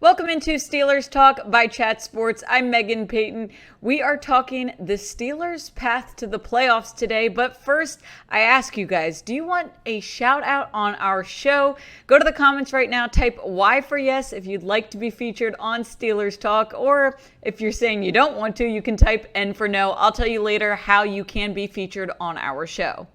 Welcome into Steelers Talk by Chat Sports. I'm Meghan Payton. We are talking the Steelers' path to the playoffs today. But first, I ask you guys, do you want a shout out on our show? Go to the comments right now, type Y for yes if you'd like to be featured on Steelers Talk. Or if you're saying you don't want to, you can type N for no. I'll tell you later how you can be featured on our show.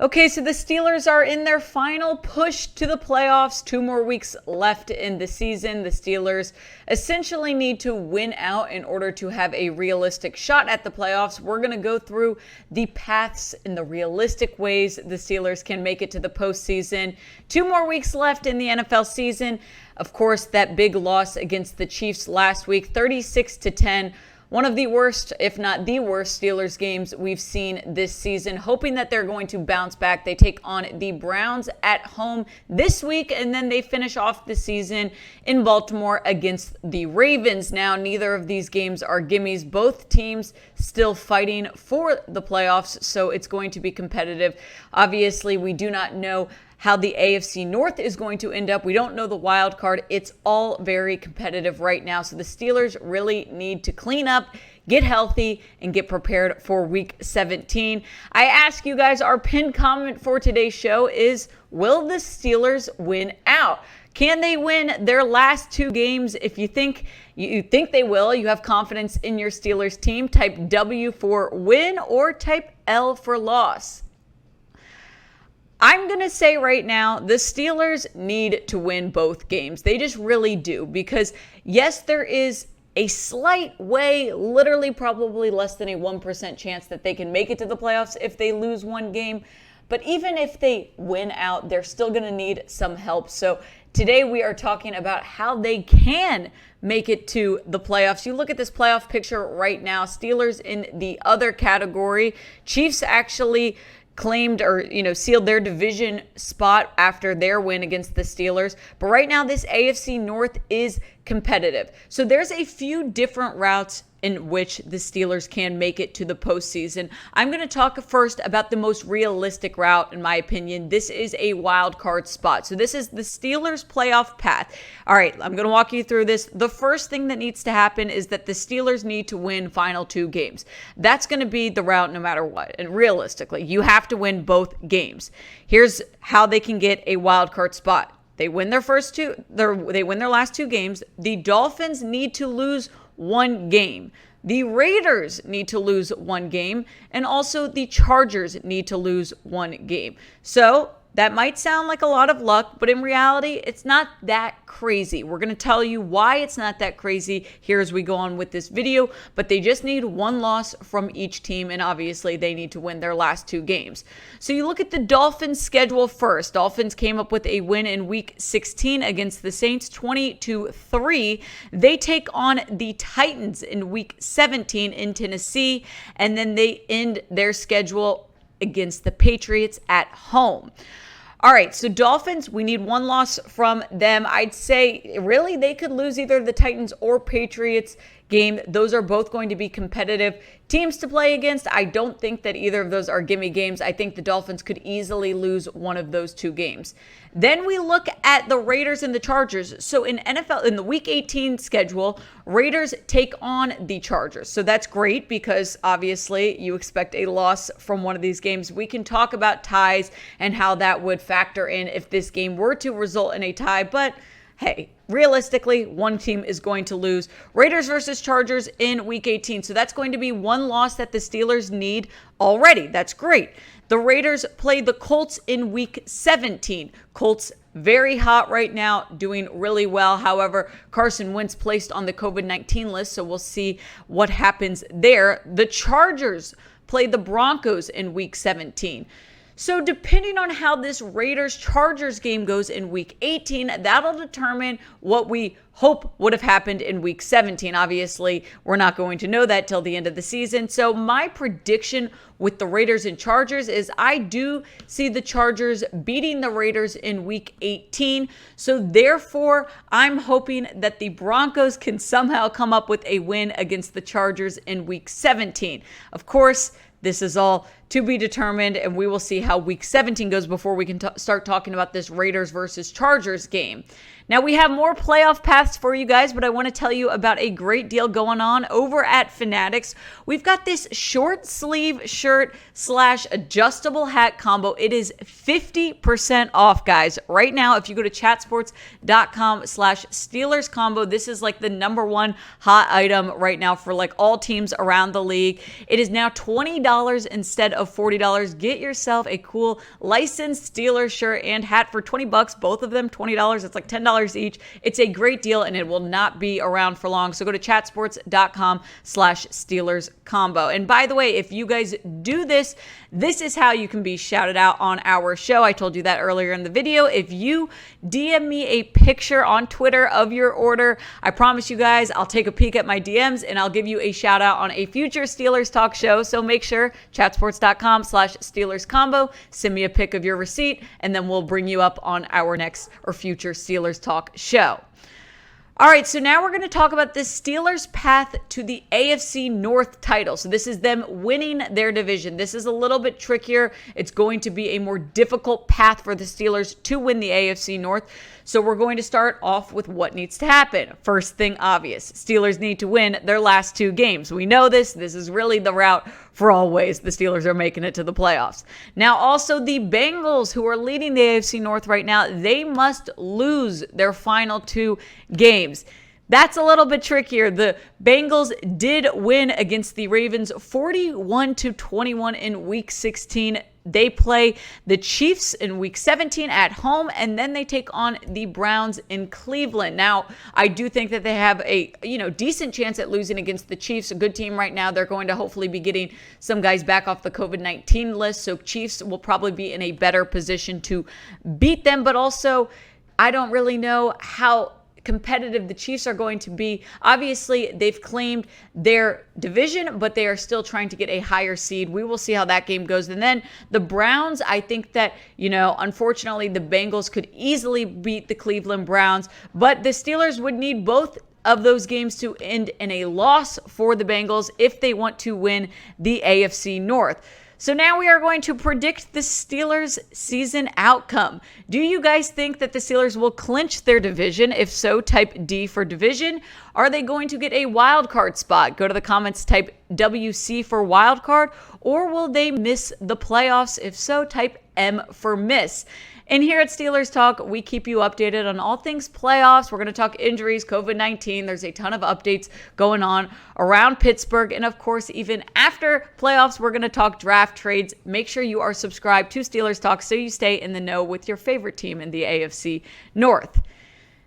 Okay, so the Steelers are in their final push to the playoffs. 2 more weeks left in the season. The Steelers essentially need to win out in order to have a realistic shot at the playoffs. We're going to go through the paths in the realistic ways the Steelers can make it to the postseason. 2 more weeks left in the NFL season. Of course, that big loss against the Chiefs last week, 36-10. One of the worst, if not the worst, Steelers games we've seen this season. Hoping that they're going to bounce back. They take on the Browns at home this week, and then they finish off the season in Baltimore against the Ravens. Now, neither of these games are gimmies. Both teams still fighting for the playoffs, so it's going to be competitive. Obviously, we do not know how the AFC North is going to end up. We don't know the wild card. It's all very competitive right now. So the Steelers really need to clean up, get healthy, and get prepared for Week 17. I ask you guys, our pinned comment for today's show is, will the Steelers win out? Can they win their last 2 games? If you think they will, you have confidence in your Steelers team, type W for win or type L for loss. I'm going to say right now, the Steelers need to win both games. They just really do, because yes, there is a slight way, literally probably less than a 1% chance that they can make it to the playoffs if they lose 1 game. But even if they win out, they're still going to need some help. So today we are talking about how they can make it to the playoffs. You look at this playoff picture right now, Steelers in the other category. Chiefs actually claimed or sealed their division spot after their win against the Steelers. But right now this AFC North is competitive. So there's a few different routes in which the Steelers can make it to the postseason. I'm going to talk first about the most realistic route, in my opinion. This is a wild card spot. So this is the Steelers playoff path. All right, I'm going to walk you through this. The first thing that needs to happen is that the Steelers need to win final 2 games. That's going to be the route no matter what. And realistically, you have to win both games. Here's how they can get a wild card spot. They win their they win their last 2 games. The Dolphins need to lose 1 game. The Raiders need to lose 1 game, and also the Chargers need to lose 1 game. So that might sound like a lot of luck, but in reality, it's not that crazy. We're going to tell you why it's not that crazy here as we go on with this video, but they just need 1 loss from each team, and obviously they need to win their last 2 games. So you look at the Dolphins' schedule first. Dolphins came up with a win in Week 16 against the Saints, 20-3. They take on the Titans in Week 17 in Tennessee, and then they end their schedule against the Patriots at home. All right, so Dolphins, we need 1 loss from them. I'd say really they could lose either the Titans or Patriots game. Those are both going to be competitive teams to play against. I don't think that either of those are gimme games. I think the Dolphins could easily lose one of those 2 games. Then we look at the Raiders and the Chargers. So in the Week 18 schedule, Raiders take on the Chargers. So that's great because obviously you expect a loss from one of these games. We can talk about ties and how that would factor in if this game were to result in a tie, but hey, realistically, 1 team is going to lose. Raiders versus Chargers in Week 18. So that's going to be 1 loss that the Steelers need already. That's great. The Raiders play the Colts in Week 17. Colts very hot right now, doing really well. However, Carson Wentz placed on the COVID-19 list, so we'll see what happens there. The Chargers play the Broncos in Week 17. So depending on how this Raiders-Chargers game goes in Week 18, that'll determine what we hope would have happened in Week 17. Obviously, we're not going to know that till the end of the season. So my prediction with the Raiders and Chargers is I do see the Chargers beating the Raiders in Week 18. So therefore, I'm hoping that the Broncos can somehow come up with a win against the Chargers in Week 17. Of course, this is all to be determined, and we will see how week 17 goes before we can start talking about this Raiders versus Chargers game. Now, we have more playoff paths for you guys, but I want to tell you about a great deal going on over at Fanatics. We've got this short sleeve shirt / adjustable hat combo. It is 50% off, guys. Right now, if you go to chatsports.com / Steelers combo, this is like the #1 hot item right now for like all teams around the league. It is now $20 instead of $40. Get yourself a cool licensed Steelers shirt and hat for $20, both of them $20. It's like $10 each. It's a great deal and it will not be around for long. So go to chatsports.com / Steelers combo. And by the way, if you guys do this is how you can be shouted out on our show. I told you that earlier in the video. If you DM me a picture on Twitter of your order, I promise you guys, I'll take a peek at my DMs and I'll give you a shout out on a future Steelers talk show. So make sure chatsports.com / Steelers combo, send me a pic of your receipt, and then we'll bring you up on our next or future Steelers talk show. All right, so now we're going to talk about the Steelers' path to the AFC North title. So this is them winning their division. This is a little bit trickier. It's going to be a more difficult path for the Steelers to win the AFC North. So we're going to start off with what needs to happen. First thing obvious, Steelers need to win their last 2 games. We know this. This is really the route for always. The Steelers are making it to the playoffs. Now also the Bengals, who are leading the AFC North right now, they must lose their final 2 games. That's a little bit trickier. The Bengals did win against the Ravens 41-21 in week 16. They play the Chiefs in week 17 at home, and then they take on the Browns in Cleveland. Now, I do think that they have a decent chance at losing against the Chiefs, a good team right now. They're going to hopefully be getting some guys back off the COVID-19 list, so Chiefs will probably be in a better position to beat them, but also I don't really know how competitive the Chiefs are going to be. Obviously, they've claimed their division, but they are still trying to get a higher seed. We will see how that game goes. And then the Browns, I think that, unfortunately, the Bengals could easily beat the Cleveland Browns, but the Steelers would need both of those games to end in a loss for the Bengals if they want to win the AFC North. So now we are going to predict the Steelers' season outcome. Do you guys think that the Steelers will clinch their division? If so, type D for division. Are they going to get a wild card spot? Go to the comments, type WC for wild card. Or will they miss the playoffs? If so, type M for miss. And here at Steelers Talk, we keep you updated on all things playoffs. We're going to talk injuries, COVID-19. There's a ton of updates going on around Pittsburgh. And of course, even after playoffs, we're going to talk draft trades. Make sure you are subscribed to Steelers Talk so you stay in the know with your favorite team in the AFC North.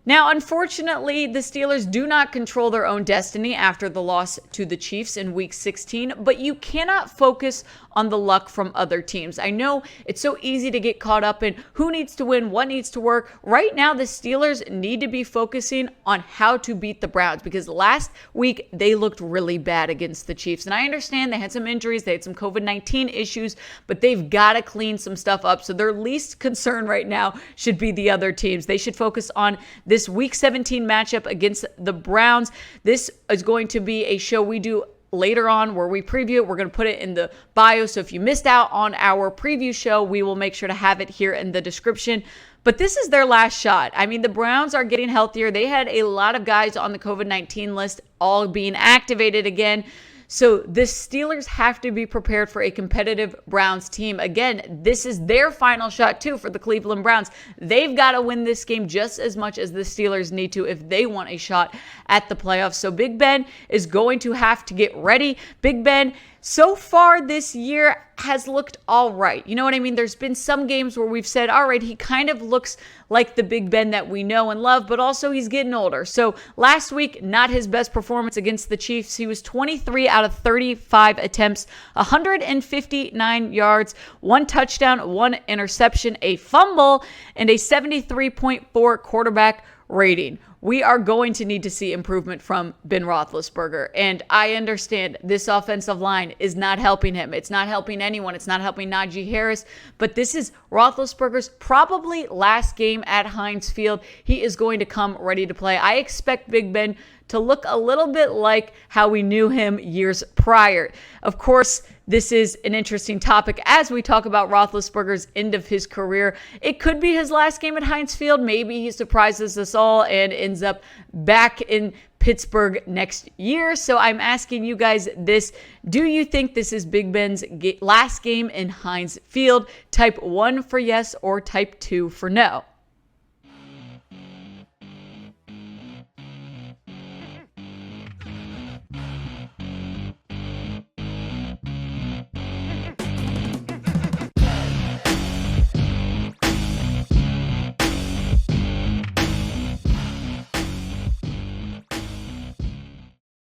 Now, unfortunately, the Steelers do not control their own destiny after the loss to the Chiefs in week 16, but you cannot focus on the luck from other teams. I know it's so easy to get caught up in who needs to win, what needs to work. Right now, the Steelers need to be focusing on how to beat the Browns because last week they looked really bad against the Chiefs. And I understand they had some injuries, they had some COVID-19 issues, but they've got to clean some stuff up. So their least concern right now should be the other teams. They should focus on this week 17 matchup against the Browns. This is going to be a show we do later on where we preview it. We're going to put it in the bio. So if you missed out on our preview show, we will make sure to have it here in the description. But this is their last shot. I mean, the Browns are getting healthier. They had a lot of guys on the COVID-19 list all being activated again. So the Steelers have to be prepared for a competitive Browns team. Again, this is their final shot too for the Cleveland Browns. They've got to win this game just as much as the Steelers need to if they want a shot at the playoffs. So Big Ben is going to have to get ready. Big Ben, so far this year, has looked all right. You know what I mean? There's been some games where we've said, all right, he kind of looks like the Big Ben that we know and love, but also he's getting older. So last week, not his best performance against the Chiefs. He was 23 out of 35 attempts, 159 yards, 1 touchdown, 1 interception, a fumble, and a 73.4 quarterback rating. We are going to need to see improvement from Ben Roethlisberger. And I understand this offensive line is not helping him. It's not helping anyone. It's not helping Najee Harris. But this is Roethlisberger's probably last game at Heinz Field. He is going to come ready to play. I expect Big Ben to look a little bit like how we knew him years prior. Of course, this is an interesting topic as we talk about Roethlisberger's end of his career. It could be his last game at Heinz Field. Maybe he surprises us all and ends up back in Pittsburgh next year. So I'm asking you guys this. Do you think this is Big Ben's last game in Heinz Field? Type 1 for yes or type 2 for no.